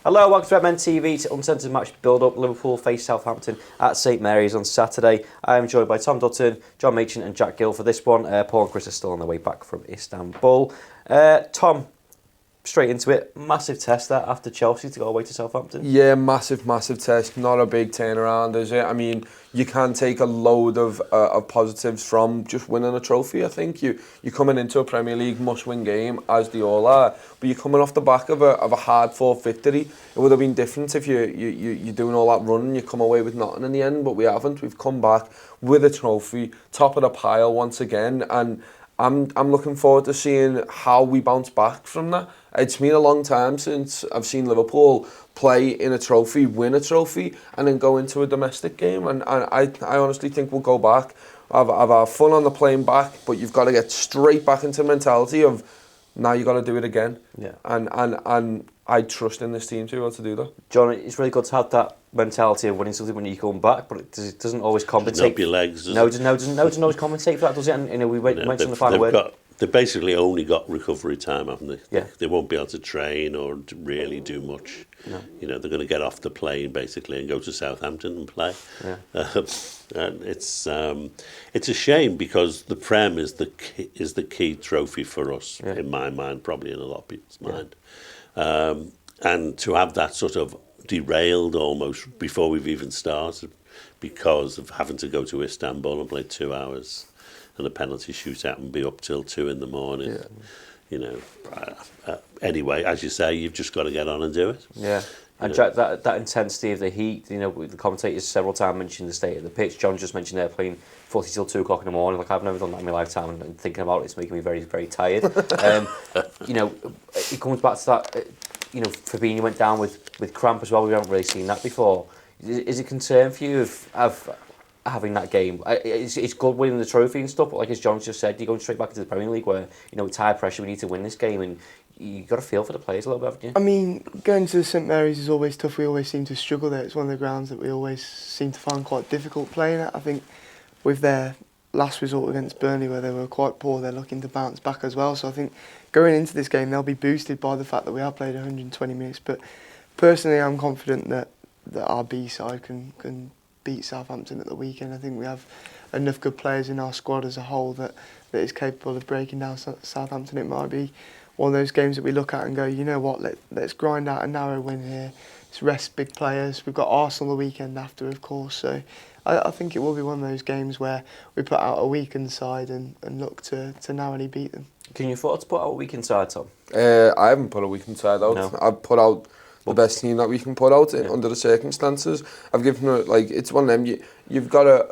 Hello, welcome to Redmen TV to Uncensored match build-up. Liverpool face Southampton at St Mary's on Saturday. I am joined by Tom Dutton, John Machin and Jack Gill for this one. Paul and Chris are still on their way back from Istanbul. Tom, straight into it. Massive test that after Chelsea to go away to Southampton. Yeah, massive test. Not a big turnaround, is it? I mean, you can take a load of positives from just winning a trophy. I think you're coming into a Premier League must-win game, as they all are, but you're coming off the back of a hard-fought victory. It would have been different if you're doing all that running, you come away with nothing in the end, but we haven't. We've come back with a trophy, top of the pile once again, and I'm looking forward to seeing how we bounce back from that. It's been a long time since I've seen Liverpool play in a trophy, win a trophy, and then go into a domestic game. And I honestly think we'll go back, have our fun on the plane back, but you've got to get straight back into the mentality of now you've got to do it again. Yeah. And I trust in this team to be able to do that. John, it's really good to have that mentality of winning something when you come back, but it doesn't always compensate. Up your legs, doesn't always compensate for that, does it? And we went on the final word. They've basically only got recovery time, haven't they? Yeah. They won't be able to train or to really do much. No. You know, they're going to get off the plane basically and go to Southampton and play. Yeah. And it's a shame because the Prem is the key trophy for us, in my mind, probably in a lot of people's mind. And to have that sort of derailed almost before we've even started because of having to go to Istanbul and play 2 hours and a penalty shootout and be up till 2 a.m. You know, anyway, as you say, you've just got to get on and do it. Yeah. And Jack, that intensity of the heat, you know, the commentators several times mentioned the state of the pitch. John just mentioned they're playing 40 till 2 o'clock in the morning. Like, I've never done that in my lifetime, and thinking about it's making me very, very tired. You know, it comes back to that, you know, Fabinho went down with cramp as well. We haven't really seen that before. Is it a concern for you of having that game? It's good winning the trophy and stuff, but like as John just said, you're going straight back into the Premier League where, you know, it's high pressure, we need to win this game, and you got to feel for the players a little bit, haven't you? I mean, going to St Mary's is always tough. We always seem to struggle there. It's one of the grounds that we always seem to find quite difficult playing at. I think with their last result against Burnley where they were quite poor, they're looking to bounce back as well. So I think going into this game, they'll be boosted by the fact that we have played 120 minutes. But personally, I'm confident that our B side can beat Southampton at the weekend. I think we have enough good players in our squad as a whole that is capable of breaking down Southampton. It might be one of those games that we look at and go, you know what, let's grind out a narrow win here. Let's rest big players. We've got Arsenal the weekend after, of course. So I think it will be one of those games where we put out a weakened side and look to narrowly beat them. Can you afford to put out a weakened side, Tom? I haven't put a weakened side out. No. I've put out the best team that we can put out under the circumstances. I've given it, like, it's one of them, you've got to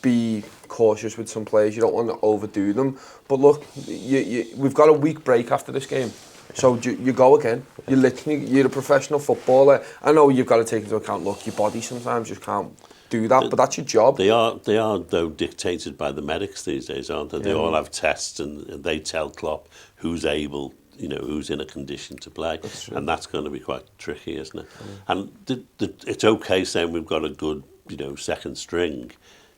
be cautious with some players. You don't want to overdo them. But look, we've got a week break after this game. So you go again. You're a professional footballer. I know you've got to take into account, look, your body sometimes just can't do that, but that's your job. They are though dictated by the medics these days, aren't they? They all have tests and they tell Klopp who's able, you know, who's in a condition to play, and that's going to be quite tricky, isn't it? And it's okay saying we've got a good, you know, second string,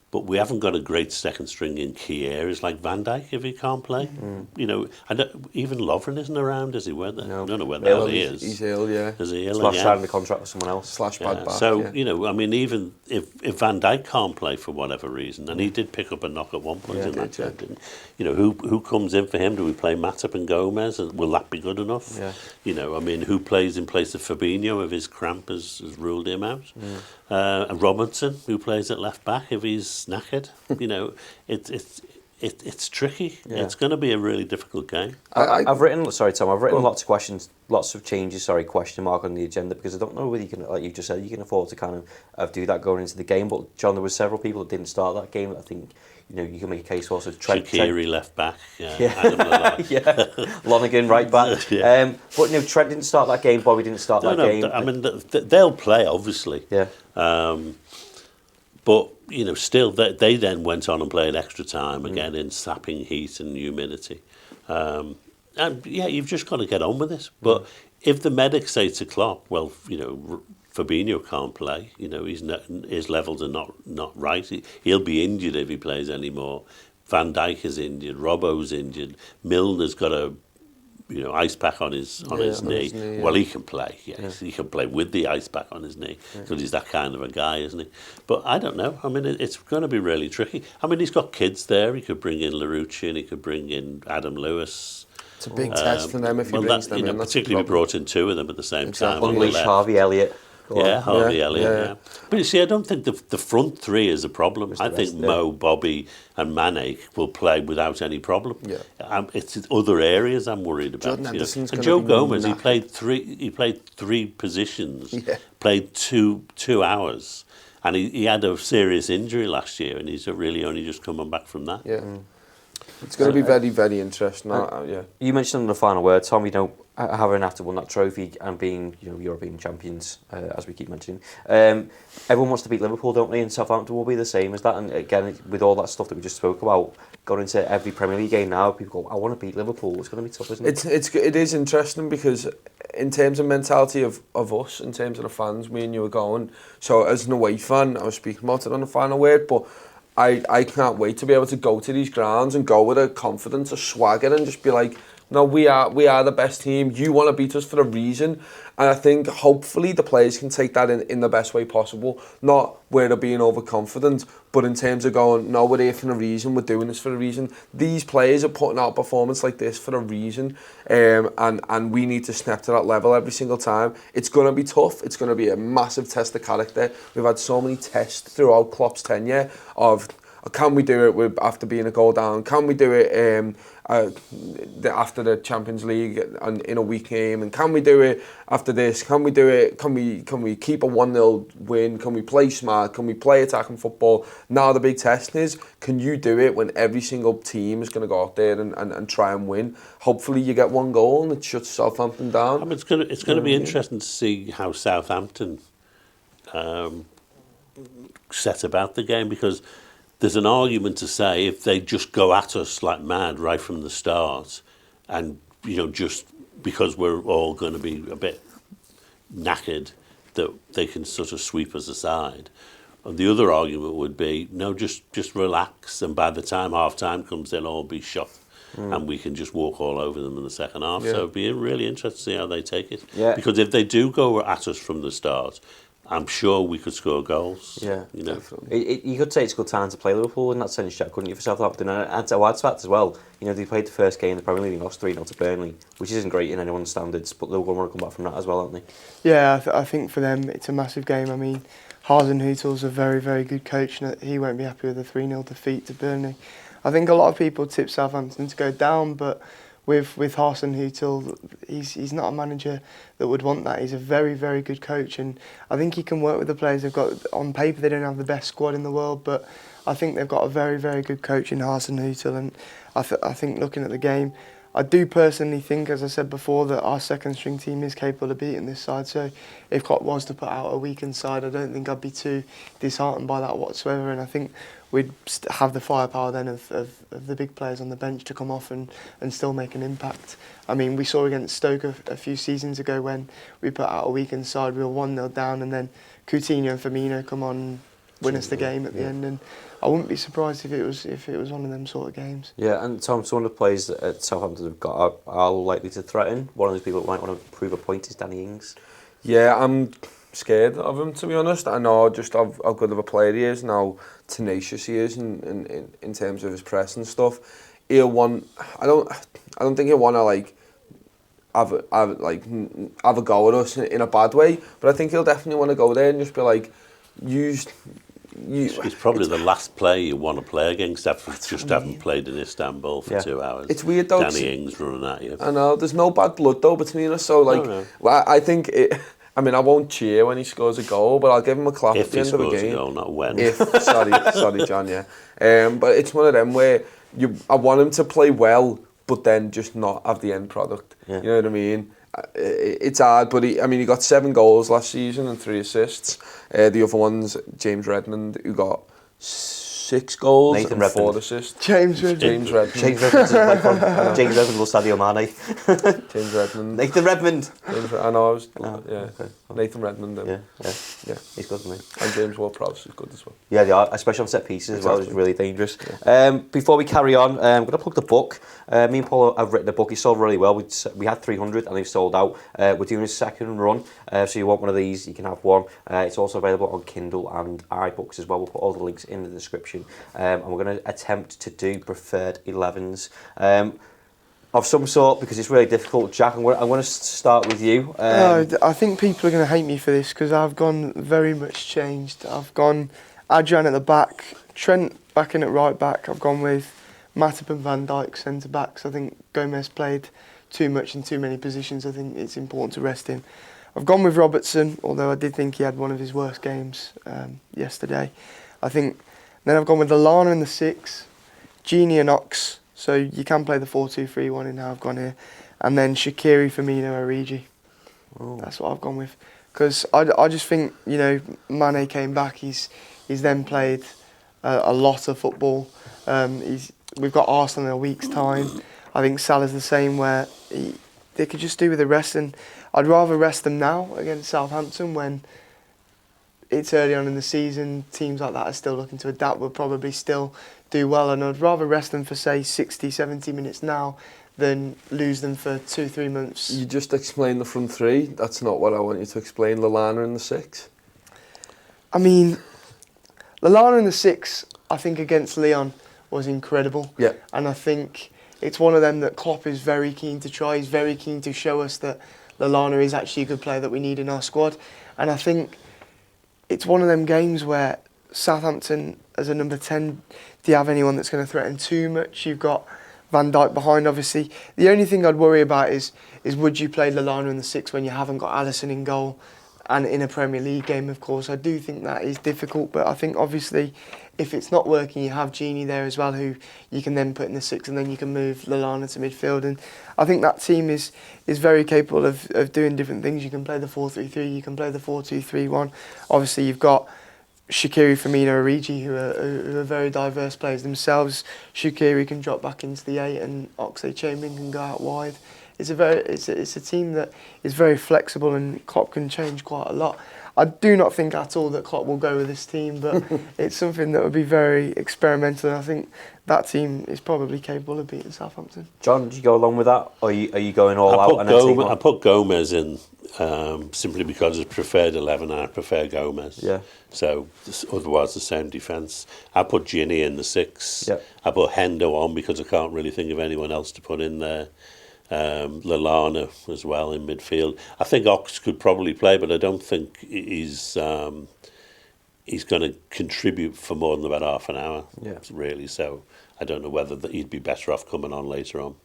but we haven't got a great second string in key areas like Van Dijk if he can't play. You know, and even Lovren isn't around, is he? No. I don't know where the hell he is. He's ill, yeah. Is he ill Slash again? signing the contract with someone else. Slash bad back. So, you know, I mean, even if Van Dijk can't play for whatever reason, and he did pick up a knock at one point in that game, didn't he? You know, who comes in for him? Do we play Matip and Gomez? Will that be good enough? Yeah. You know, I mean, who plays in place of Fabinho if his cramp has ruled him out? And Robinson, who plays at left back if he's knackered? You know, it's tricky. Yeah. It's going to be a really difficult game. I've written lots of questions, lots of changes. Question mark on the agenda because I don't know whether you can, like you just said, you can afford to kind of do that going into the game. But John, there were several people that didn't start that game that I think, you know, you can make a case for. So Shaqiri left back, Lonergan right back. But you know, Trent didn't start that game. Bobby didn't start that game. I mean, they'll play obviously. Yeah. But you know, still, they then went on and played extra time again in sapping heat and humidity. And you've just got to get on with it. But if the medics say to Klopp, well, you know, Fabinho can't play, you know, his levels are not right. He'll be injured if he plays anymore. Van Dijk is injured. Robbo's injured. Milner's got a ice pack on his knee. Yeah. Well, he can play. Yes, he can play with the ice pack on his knee because he's that kind of a guy, isn't he? But I don't know. I mean, it's going to be really tricky. I mean, he's got kids there. He could bring in Larouci and he could bring in Adam Lewis. It's a big test for them if he brings them in. Particularly if he brought in two of them at the same time. Unleash Harvey Elliott. Harvey Elliott. But you see, I don't think the front three is a problem. I think Mo, Bobby and Mane will play without any problem. Yeah. It's other areas I'm worried about. And Joe Gomez, he played three positions, played two hours, and he had a serious injury last year, and he's really only just coming back from that. Yeah. It's going to be very, very interesting. You mentioned in the final word, Tom, having after won that trophy and being European champions, as we keep mentioning, everyone wants to beat Liverpool, don't they? And Southampton will be the same as that. And again, with all that stuff that we just spoke about, going into every Premier League game now, people go, I want to beat Liverpool. It's going to be tough, isn't it? It is interesting because in terms of mentality of us, in terms of the fans, me and you are going. So as an away fan, I was speaking about it on the final word, but I can't wait to be able to go to these grounds and go with a confidence, a swagger, and just be like, no, we are the best team. You want to beat us for a reason. And I think hopefully the players can take that in the best way possible. Not where they're being overconfident, but in terms of going, no, we're here for a reason, we're doing this for a reason. These players are putting out a performance like this for a reason. And we need to step to that level every single time. It's going to be tough. It's going to be a massive test of character. We've had so many tests throughout Klopp's tenure of, can we do it after being a goal down? Can we do it after the Champions League and in a week game? And can we do it after this? Can we do it? Can we keep a 1-0 win? Can we play smart? Can we play attacking football? Now the big test is, can you do it when every single team is going to go out there and try and win? Hopefully you get one goal and it shuts Southampton down. I mean, it's going to be interesting to see how Southampton set about the game, because there's an argument to say if they just go at us like mad right from the start, and just because we're all going to be a bit knackered, that they can sort of sweep us aside. And the other argument would be, no, just relax, and by the time half time comes, they'll all be shot, and we can just walk all over them in the second half. So it'd be really interesting to see how they take it. Because if they do go at us from the start, I'm sure we could score goals. Yeah, definitely. You could say it's a good time to play Liverpool in that sense, Jack, couldn't you, for Southampton? And to add to that as well, they played the first game in the Premier League and lost 3-0 to Burnley, which isn't great in anyone's standards, but they're going to want to come back from that as well, aren't they? Yeah, I think for them it's a massive game. I mean, Hasenhüttl's a very, very good coach, and he won't be happy with a 3-0 defeat to Burnley. I think a lot of people tip Southampton to go down, but with Hasenhüttl, he's not a manager that would want that. He's a very, very good coach, and I think he can work with the players they've got. On paper, they don't have the best squad in the world, but I think they've got a very, very good coach in Hasenhüttl, and I think looking at the game, I do personally think, as I said before, that our second string team is capable of beating this side. So if Klopp was to put out a weakened side, I don't think I'd be too disheartened by that whatsoever, and I think we'd have the firepower then of the big players on the bench to come off and still make an impact. I mean, we saw against Stoke a few seasons ago when we put out a weakened side, we were 1-0 down, and then Coutinho and Firmino come on and win us the game at the end, and I wouldn't be surprised if it was one of them sort of games. Yeah, and Tom, some of the players that Southampton have got are likely to threaten. One of those people that might want to prove a point is Danny Ings. Yeah, I'm scared of him, to be honest. I know just how good of a player he is and how tenacious he is in terms of his press and stuff. He'll want. I don't think he'll want to have a go at us in a bad way, but I think he'll definitely want to go there and just be like, he's probably the last player you want to play against after having played in Istanbul for 2 hours. It's weird though. Danny Ings running at you. I know, there's no bad blood though between us, so well, I think I mean, I won't cheer when he scores a goal, but I'll give him a clap at the end of the game. If he scores a goal, not when. Sorry, John, yeah. But it's one of them where I want him to play well, but then just not have the end product. Yeah. You know what I mean? It's hard, but he got 7 goals last season and 3 assists. The other one's James Redmond, who got 6 goals Nathan and Redmond. 4 assists. James Redmond. James Redmond. James Redmond. James Redmond loves Sadio Mane. James Redmond. Nathan Redmond. I know, Oh, yeah. okay. Nathan Redmond. Yeah. Yeah. He's good for me. And James Ward-Prowse is good as well. Yeah, they are, especially on set pieces as well. It's Exactly. really dangerous. Before we carry on, I'm going to plug the book. Me and Paul have written a book. It sold really well. We had 300 and they've sold out. We're doing a second run, so you want one of these, you can have one. It's also available on Kindle and iBooks as well. We'll put all the links in the description. And we're going to attempt to do preferred 11s. Of some sort, because it's really difficult. Jack, I'm going to start with you. I think people are going to hate me for this because I've gone very much changed. I've gone Adrian at the back, Trent back in at right back. I've gone with Matip and Van Dijk centre backs. I think Gomez played too much in too many positions. I think it's important to rest him. I've gone with Robertson, although I did think he had one of his worst games yesterday. Then I've gone with Lallana in the 6, Gini and Ox. So you can play the 4-2-3-1 in how I've gone here. And then Shaqiri, Firmino, Origi. Oh. That's what I've gone with. Because I just think, Mane came back. He's then played a lot of football. We've got Arsenal in a week's time. I think Salah's the same, where they could just do with the rest. And I'd rather rest them now against Southampton when it's early on in the season. Teams like that are still looking to adapt. Will probably still do well, and I'd rather rest them for say 60, 70 minutes now than lose them for 2-3 months. You just explained the front three. That's not what I want you to explain. Lallana in the 6. I mean, Lallana in the 6, I think against Lyon was incredible. Yeah. And I think it's one of them that Klopp is very keen to try. He's very keen to show us that Lallana is actually a good player that we need in our squad. And I think it's one of them games where Southampton, as a number 10, do you have anyone that's going to threaten too much? You've got Van Dijk behind, obviously. The only thing I'd worry about is would you play Lallana in the 6 when you haven't got Alisson in goal and in a Premier League game, of course. I do think that is difficult, but I think obviously if it's not working, you have Gini there as well, who you can then put in the 6, and then you can move Lallana to midfield. And I think that team is very capable of doing different things. You can play the 4-3-3, you can play the 4-2-3-1. Obviously, you've got Shaqiri, Firmino, Origi, who are very diverse players themselves. Shaqiri can drop back into the 8, and Oxlade-Chamberlain can go out wide. It's a team that is very flexible, and Klopp can change quite a lot. I do not think at all that Klopp will go with this team, but it's something that would be very experimental, and I think that team is probably capable of beating Southampton. John, do you go along with that, or are you going all out? I put Gomez in simply because it's preferred 11 and I prefer Gomez. Yeah. So otherwise the same defence. I put Gini in the 6. Yeah. I put Hendo on because I can't really think of anyone else to put in there. Lallana as well in midfield. I think Ox could probably play, but I don't think he's going to contribute for more than about half an hour. Yeah. Really. So I don't know whether he'd be better off coming on later on.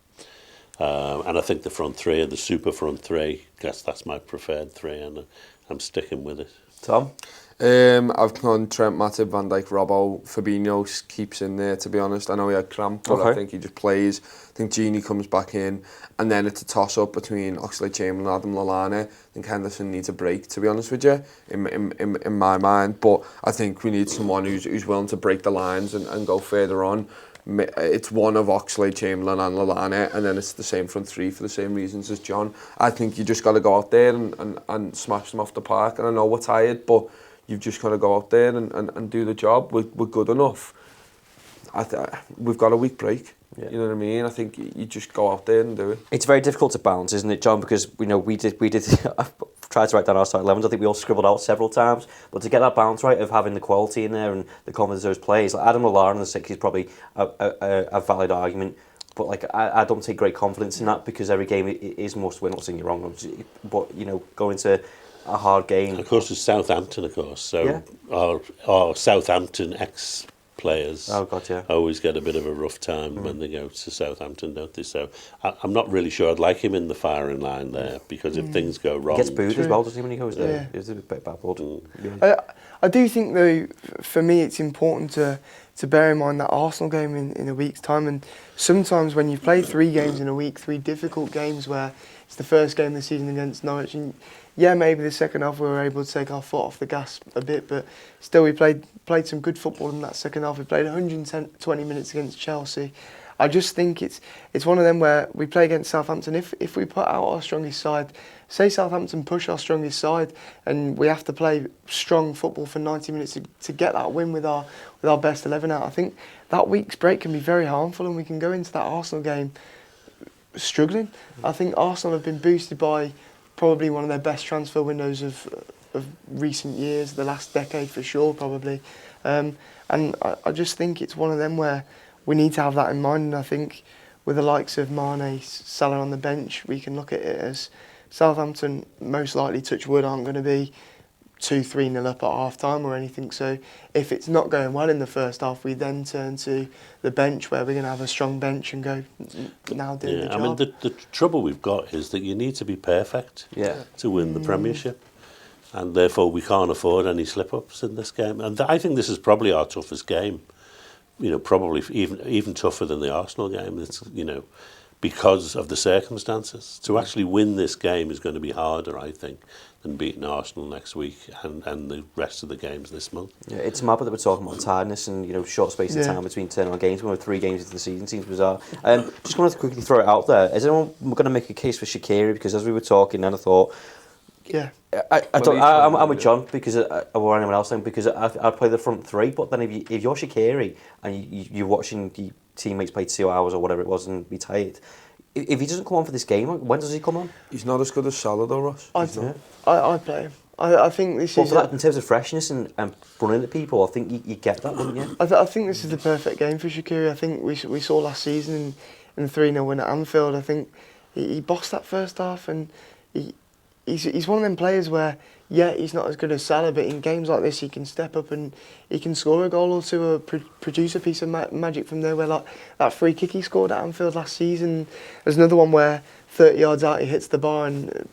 And I think the front three are the super front three. That's my preferred 3, and I'm sticking with it. Tom? I've gone Trent, Matip, Van Dijk, Robbo. Fabinho keeps in there, to be honest. I know he had cramp, but I think he just plays. I think Gini comes back in, and then it's a toss-up between Oxlade-Chamberlain and Adam Lallana. I think Henderson needs a break, to be honest with you, in my mind. But I think we need someone who's willing to break the lines and go further on. It's one of Oxlade-Chamberlain and Lallana, and then it's the same front 3 for the same reasons as John. I think you just got to go out there and smash them off the park. And I know we're tired, but you've just got to go out there and do the job. We're good enough. We've got a week break. Yeah. You know what I mean? I think you just go out there and do it. It's very difficult to balance, isn't it, John? Because we did. I tried to write down our starting 11s. I think we all scribbled out several times. But to get that balance right of having the quality in there and the confidence of those players, like Adam Lallana in the 6 is probably a valid argument. But like I don't take great confidence in that, because every game is must win. Not saying you're wrong, but going to a hard game. Of course, it's Southampton, of course. So yeah. our Southampton players always get a bit of a rough time when they go to Southampton, don't they? So I'm not really sure I'd like him in the firing line there, because if things go wrong... He gets booed as well, doesn't he, when he goes there? It's a bit baffled. I do think, though, for me it's important to bear in mind that Arsenal game in a week's time, and sometimes when you've played 3 games in a week, 3 difficult games where it's the first game of the season against Norwich, and yeah, maybe the second half we were able to take our foot off the gas a bit, but still we played some good football in that second half. We played 120 minutes against Chelsea. I just think it's one of them where we play against Southampton. If we put out our strongest side, say Southampton push our strongest side, and we have to play strong football for 90 minutes to get that win with our best 11 out, I think that week's break can be very harmful, and we can go into that Arsenal game struggling. I think Arsenal have been boosted by probably one of their best transfer windows of recent years, the last decade for sure, probably. And I just think it's one of them where we need to have that in mind, and I think with the likes of Mane, Salah on the bench, we can look at it as Southampton, most likely, touch wood, aren't going to be 2-3-0 up at half-time or anything. So if it's not going well in the first half, we then turn to the bench, where we're going to have a strong bench and go, now do the job. I mean, the trouble we've got is that you need to be perfect to win the Premiership. And therefore we can't afford any slip-ups in this game. And I think this is probably our toughest game. You know, probably even tougher than the Arsenal game. It's, you know, because of the circumstances. To actually win this game is going to be harder, I think, than beating Arsenal next week and the rest of the games this month. Yeah, it's mad that we're talking about tiredness and, you know, short space of time between turning on games. We're 3 games into the season, seems bizarre. Just wanted to quickly throw it out there. Is anyone going to make a case for Shaqiri? Because as we were talking, and I thought, I'm with John because or anyone else, because I'd play the front 3. But then if you're Shaqiri and you're watching your teammates play 2 hours or whatever it was and be tired, if he doesn't come on for this game, when does he come on? He's not as good as Salah though, Ross. I play him. I think this is... for that, in terms of freshness and running at people, I think you get that, wouldn't you? I think this is the perfect game for Shaqiri. I think we saw last season in the 3-0 win at Anfield, I think he bossed that first half, and he's one of them players where, he's not as good as Salah, but in games like this he can step up and he can score a goal or two, or produce a piece of magic from there, where like that free kick he scored at Anfield last season. There's another one where 30 yards out he hits the bar, and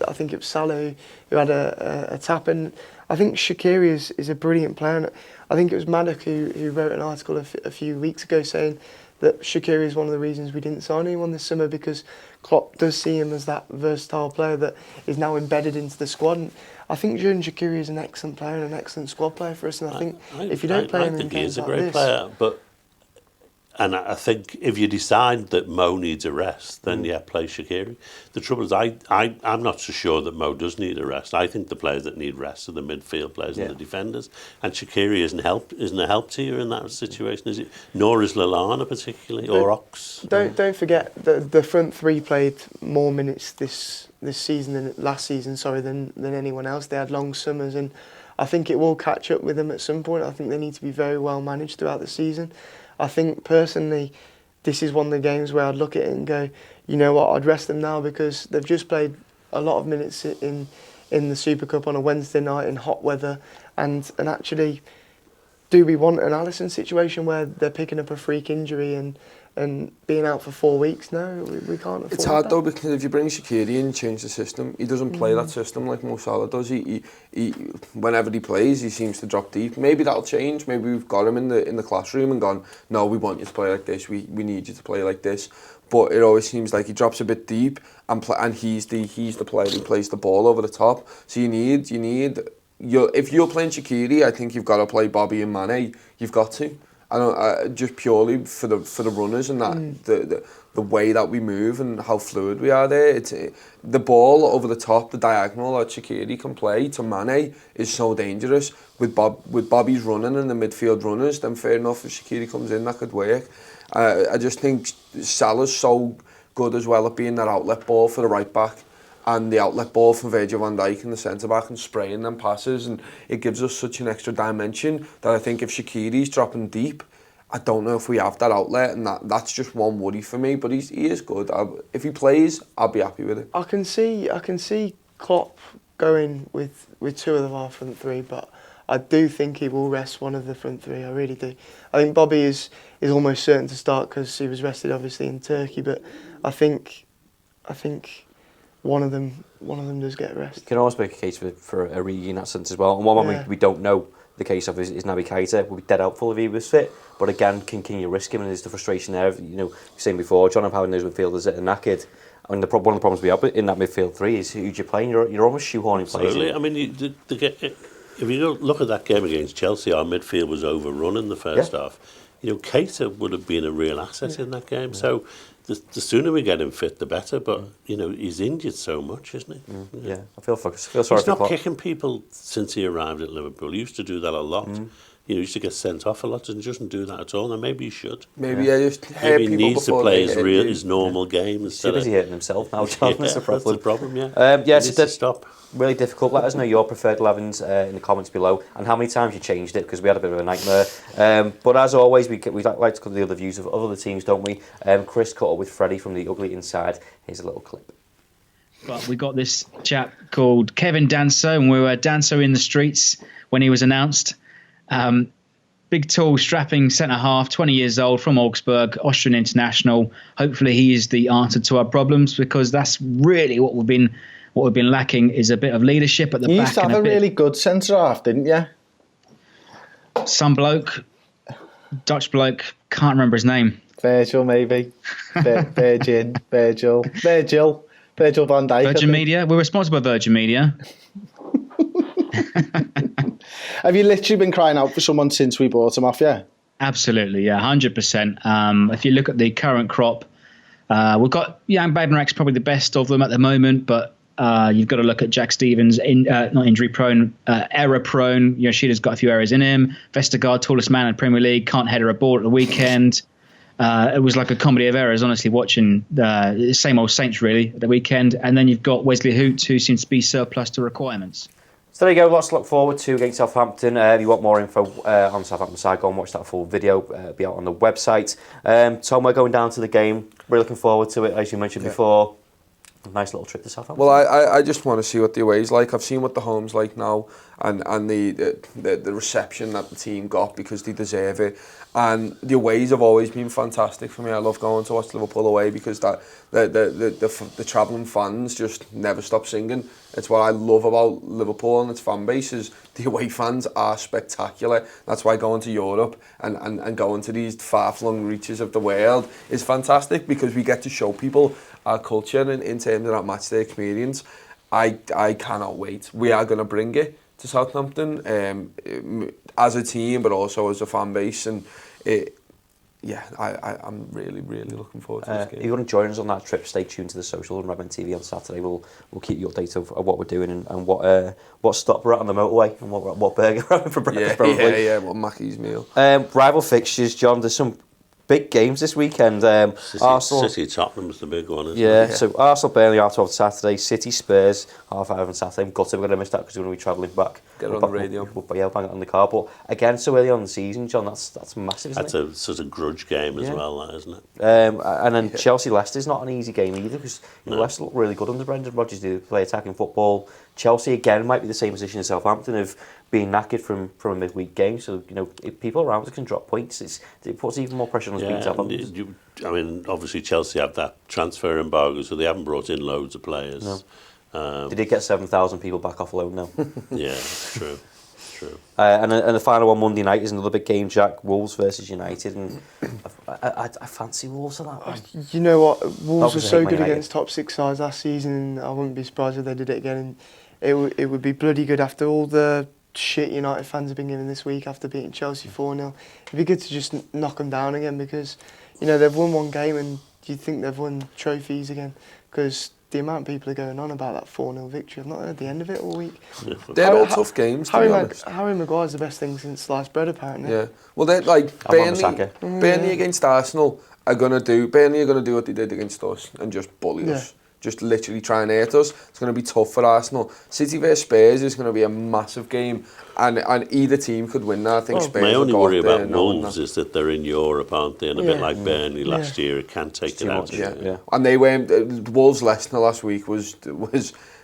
I think it was Salah who had a tap. And I think Shaqiri is a brilliant player. And I think it was Maddock who wrote an article a few weeks ago saying that Shaqiri is one of the reasons we didn't sign anyone this summer, because Klopp does see him as that versatile player that is now embedded into the squad. And I think Jordan Shaqiri is an excellent player and an excellent squad player for us. And I think if you don't play him in games like this... I think he is a great player, but... And I think if you decide that Mo needs a rest, then play Shaqiri. The trouble is, I'm not so sure that Mo does need a rest. I think the players that need rest are the midfield players and the defenders. And Shaqiri isn't a help to you in that situation, is it? Nor is Lallana particularly, or Ox. Don't forget the front 3 played more minutes this season than last season. Than anyone else. They had long summers, and I think it will catch up with them at some point. I think they need to be very well managed throughout the season. I think personally, this is one of the games where I'd look at it and go, you know what, I'd rest them now, because they've just played a lot of minutes in the Super Cup on a Wednesday night in hot weather, and actually, do we want an Alisson situation where they're picking up a freak injury and being out for 4 weeks? No, we can't afford It's hard that. though, because if you bring Shaqiri in and change the system, he doesn't play that system like Mo Salah does. He whenever he plays, he seems to drop deep. Maybe that'll change. Maybe we've got him in the classroom and gone, no, we want you to play like this. We need you to play like this. But it always seems like he drops a bit deep, and he's the player who plays the ball over the top. So if you're playing Shaqiri, I think you've got to play Bobby and Mane. You've got to. I don't just purely for the runners and that the way that we move and how fluid we are there. It's the ball over the top, the diagonal that Shaqiri can play to Mane is so dangerous. With Bobby's running and the midfield runners, then fair enough, if Shaqiri comes in, that could work. I just think Salah's so good as well at being that outlet ball for the right back, and the outlet ball from Virgil van Dijk in the centre-back, and spraying them passes, and it gives us such an extra dimension that I think if Shaqiri's dropping deep, I don't know if we have that outlet, and that's just one worry for me, but he is good. If he plays, I'll be happy with it. I can see Klopp going with 2 of our front 3, but I do think he will rest one of the front 3, I really do. I think Bobby is almost certain to start because he was rested obviously in Turkey, but I think one of them does get rest. You can always make a case for Origi in that sense as well. And one we don't know the case of is Naby Keita. Would be dead helpful if he was fit. But again, can you risk him? And there's the frustration there. You know, saying before, John of having those midfielders that are knackered, I mean, one of the problems we have in that midfield three is who you're playing. You're almost shoehorning players. Absolutely. I mean, if you look at that game against Chelsea, our midfield was overrun in the first half. You know, Keita would have been a real asset in that game. So the sooner we get him fit, the better. But you know, he's injured so much, isn't he? Yeah, I feel sorry. He's not kicking people since he arrived at Liverpool. He used to do that a lot. You know, he used to get sent off a lot, and doesn't do that at all. Now maybe he should. Maybe just hurt maybe he people needs to before play they his normal game instead He's of hurting himself now, John. Yeah, that's the problem. That's the problem. Yeah. Yeah, He needs so to stop. really difficult. Let us know your preferred 11s in the comments below and how many times you changed it, because we had a bit of a nightmare. But as always, we like to cover the other views of other teams, don't we? Chris caught up with Freddie from the Ugly Inside. Here's a little clip. But we got this chap called Kevin Danso, and we were Danso in the streets when he was announced. Big, tall, strapping centre-half, 20 years old, from Augsburg, Austrian international. Hopefully he is the answer to our problems, because that's really what we've been lacking, is a bit of leadership at the back. You used to have a really good centre-half, didn't you? Some bloke, Dutch bloke, can't remember his name. Virgil, maybe. Virgil van Dijk. Virgin Media? We're sponsored by Virgin Media. Have you literally been crying out for someone since we bought him off, yeah? Absolutely, yeah, 100%. If you look at the current crop, we've got Jan Bednarek's probably the best of them at the moment, but you've got to look at Jack Stevens, not injury prone, error prone. Yoshida's got a few errors in him. Vestergaard, tallest man in the Premier League, can't header a ball at the weekend. It was like a comedy of errors, honestly, watching the same old Saints really at the weekend. And then you've got Wesley Hoot, who seems to be surplus to requirements. So there you go, lots to look forward to against Southampton. If you want more info on the Southampton side, go and watch that full video. Be out on the website. Tom, we're going down to the game. We're looking forward to it, as you mentioned before. A nice little trip to Southampton. Well, I just want to see what the away's like. I've seen what the home's like now, and the reception that the team got, because they deserve it. And the aways have always been fantastic for me. I love going to watch Liverpool away, because the travelling fans just never stop singing. It's what I love about Liverpool and its fan base, is the away fans are spectacular. That's why going to Europe and going to these far-flung reaches of the world is fantastic, because we get to show people our culture in terms of that matchday experience. I cannot wait. We are going to bring it to Southampton as a team, but also as a fan base, and I'm really looking forward to this game. If you want to join us on that trip, stay tuned to the social and Redmen TV on Saturday. We'll keep you updated of what we're doing and what stop we're at on the motorway, and what burger we're having for breakfast. Probably. What Mackey's meal. Rival fixtures, John. There's some big games this weekend. Arsenal, City Tottenham's the big one, isn't it? So Arsenal, Burnley, R12 Saturday. City, Spurs, 5:30 on Saturday. I'm gutted we're going to miss that, because we're going to be travelling back. Get it on the radio. We'll bang it on the car. But again, so early on in the season, John, that's massive, isn't it? That's a sort of grudge game as well, that, isn't it? And then Chelsea-Leicester's not an easy game either, because Leicester look really good under Brendan Rodgers. They play attacking football. Chelsea, again, might be the same position as Southampton, of being knackered from a midweek game. So, if people around us can drop points, it puts even more pressure on us being Southampton. I mean, obviously Chelsea have that transfer embargo, so they haven't brought in loads of players. No. They did get 7,000 people back off loan now. Yeah, it's true. And the final one Monday night is another big game, Jack. Wolves versus United, and I fancy Wolves on that one. You know what? Wolves were so good United against top six sides last season, and I wouldn't be surprised if they did it again. And it would be bloody good after all the shit United fans have been giving this week after beating Chelsea 4-0. It'd be good to just knock them down again, because they've won one game and you'd think they've won trophies again, because the amount of people are going on about that 4-0 victory. I've not heard the end of it all week. They're all tough games, to be honest. Harry Maguire's the best thing since sliced bread, apparently. Yeah. Well, they're like Burnley against Arsenal are going to do what they did against us and just bully us. Just literally try and hurt us. It's going to be tough for Arsenal. City versus Spurs is going to be a massive game, and either team could win that. I think Spurs. My only worry about Wolves is that they're in Europe, aren't they? And a bit like Burnley last year, it can take it out. Yeah. And they went. Wolves Leicester last week was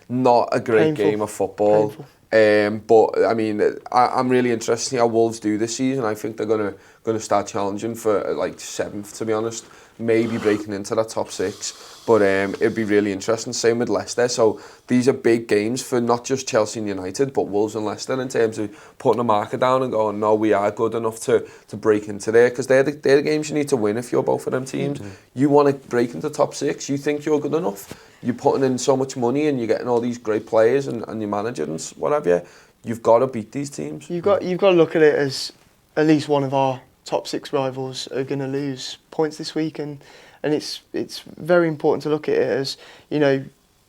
not a great game of football. But I mean, I'm really interested in how Wolves do this season. I think they're going to start challenging for like 7th, to be honest. maybe breaking into that top 6. But it'd be really interesting. Same with Leicester. So these are big games for not just Chelsea and United, but Wolves and Leicester in terms of putting a marker down and going, no, we are good enough to break into there. Because they're the games you need to win if you're both of them teams. You want to break into top 6. You think you're good enough. You're putting in so much money and you're getting all these great players and your manager and what have you. You've got to beat these teams. You've got to look at it as at least one of our top 6 rivals are going to lose points this week, and it's very important to look at it as, you know,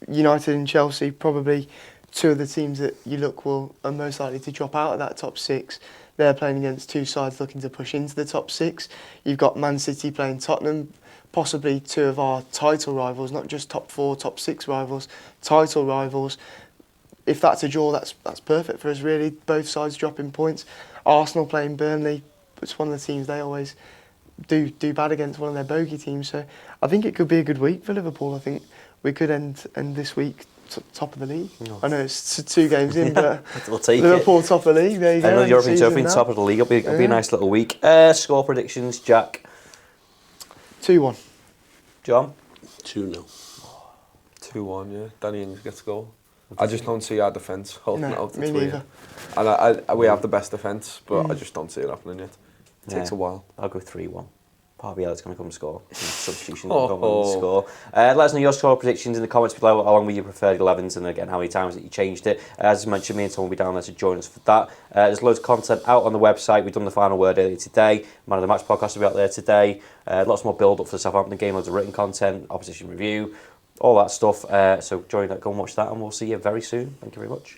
United and Chelsea, probably 2 of the teams that you look are most likely to drop out of that top 6. They're playing against 2 sides looking to push into the top 6. You've got Man City playing Tottenham, possibly 2 of our title rivals, not just top 4, top 6 rivals, title rivals. If that's a draw, that's perfect for us, really. Both sides dropping points. Arsenal playing Burnley, it's one of the teams they always do bad against, one of their bogey teams. So I think it could be a good week for Liverpool. I think we could end this week top of the league. Oh. I know it's 2 games in, but we'll take Liverpool it. top of the league. There you go. And the European Trophy top of the league. It'll be a nice little week. Score predictions, Jack. 2-1. John. 2-0. 2-1, yeah. Danny Ings gets a goal. I just don't see our defence holding it out to me 3. neither. And we have the best defence, but I just don't see it happening yet. It takes a while. I'll go 3-1. Parbiel's going to come score. Substitution going to come and score. Let us know your score predictions in the comments below, along with your preferred 11s, and again how many times that you changed it. As mentioned, me and Tom will be down there to join us for that. There's loads of content out on the website. We've done the final word earlier today. Man of the Match podcast will be out there today. Lots more build up for the Southampton game. Loads of written content, opposition review, all that stuff. So go and watch that, and we'll see you very soon. Thank you very much.